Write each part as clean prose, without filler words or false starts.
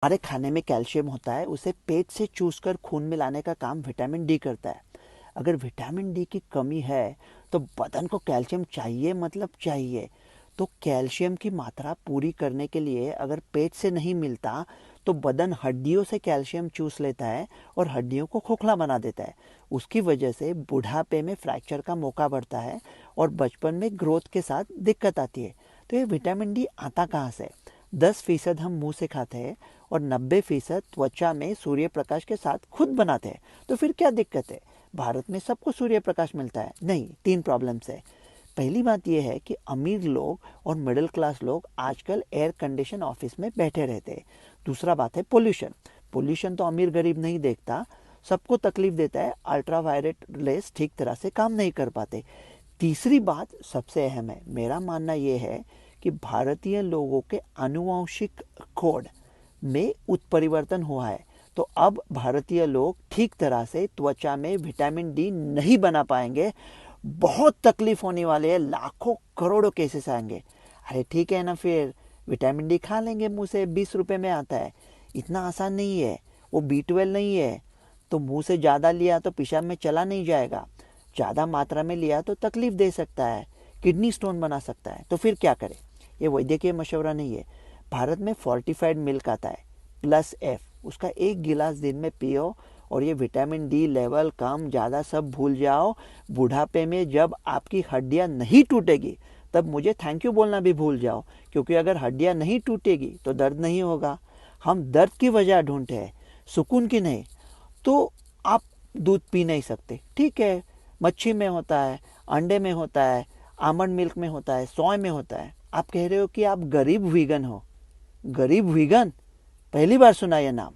हमारे खाने में कैल्शियम होता है, उसे पेट से चूस कर खून में लाने का काम विटामिन डी करता है। अगर विटामिन डी की कमी है तो बदन को कैल्शियम चाहिए, मतलब चाहिए। तो कैल्शियम की मात्रा पूरी करने के लिए अगर पेट से नहीं मिलता तो बदन हड्डियों से कैल्शियम चूस लेता है और हड्डियों को खोखला बना देता है। उसकी वजह से बुढ़ापे में फ्रैक्चर का मौका बढ़ता है और बचपन में ग्रोथ के साथ दिक्कत आती है। तो ये विटामिन डी आता कहाँ से? 10% हम मुंह से खाते हैं और 90% त्वचा में सूर्य प्रकाश के साथ खुद बनाते हैं। तो फिर क्या दिक्कत है? भारत में सबको सूर्य प्रकाश मिलता है? नहीं, 3 प्रॉब्लम्स है। पहली बात यह है कि अमीर लोग और मिडिल क्लास लोग आजकल एयर कंडीशन ऑफिस में बैठे रहते हैं। दूसरा बात है पोल्यूशन। पोल्यूशन तो अमीर गरीब नहीं देखता, सबको तकलीफ देता है। अल्ट्रावायलेट रेस ठीक तरह से काम नहीं कर पाते। तीसरी बात सबसे अहम है, मेरा मानना यह है कि भारतीय लोगों के आनुवंशिक कोड में उत्परिवर्तन हुआ है। तो अब भारतीय लोग ठीक तरह से त्वचा में विटामिन डी नहीं बना पाएंगे। बहुत तकलीफ होने वाले हैं, लाखों करोड़ों केसेस आएंगे। अरे ठीक है ना, फिर विटामिन डी खा लेंगे मुंह से, 20 रुपए में आता है। इतना आसान नहीं है, वो B12 नहीं है। तो मुंह से ज़्यादा लिया तो पेशाब में चला नहीं जाएगा, ज़्यादा मात्रा में लिया तो तकलीफ दे सकता है, किडनी स्टोन बना सकता है। तो फिर क्या करें? ये वैद्यकीय मशवरा नहीं है। भारत में फोर्टिफाइड मिल्क आता है +F, उसका 1 गिलास दिन में पियो और ये विटामिन डी लेवल कम ज़्यादा सब भूल जाओ। बुढ़ापे में जब आपकी हड्डियां नहीं टूटेगी तब मुझे थैंक यू बोलना भी भूल जाओ, क्योंकि अगर हड्डियां नहीं टूटेगी तो दर्द नहीं होगा। हम दर्द की वजह ढूंढते हैं, सुकून की नहीं। तो आप दूध पी नहीं सकते, ठीक है, मच्छी में होता है, अंडे में होता है, आमंड मिल्क में होता है, सोय में होता है। आप कह रहे हो कि आप गरीब वीगन हो। गरीब वीगन, पहली बार सुना यह नाम।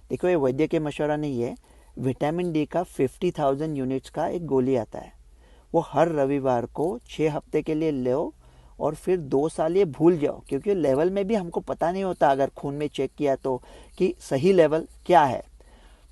देखो, ये वैद्य के मशवरा नहीं है। विटामिन डी का 50,000 यूनिट्स का एक गोली आता है, वो हर रविवार को 6 हफ्ते के लिए लो और फिर 2 साल ये भूल जाओ, क्योंकि लेवल में भी हमको पता नहीं होता अगर खून में चेक किया तो कि सही लेवल क्या है।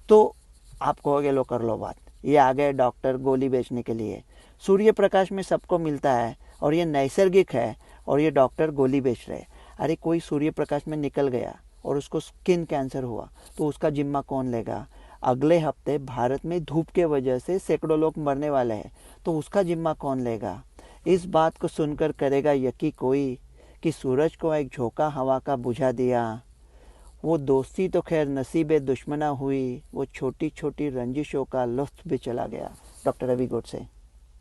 तो आप कहोगे लो कर लो बात, ये आ गए डॉक्टर गोली बेचने के लिए। सूर्य प्रकाश में सबको मिलता है और ये नैसर्गिक है और ये डॉक्टर गोली बेच रहे हैं। अरे कोई सूर्य प्रकाश में निकल गया और उसको स्किन कैंसर हुआ तो उसका जिम्मा कौन लेगा? अगले हफ्ते भारत में धूप के वजह से सैकड़ों लोग मरने वाले हैं, तो उसका जिम्मा कौन लेगा? इस बात को सुनकर करेगा यकीन कोई कि सूरज को एक झोंका हवा का बुझा दिया? वो दोस्ती तो खैर नसीबे दुश्मना हुई, वो छोटी छोटी रंजिशों का लुत्फ भी चला गया। डॉक्टर रवि गोडसे।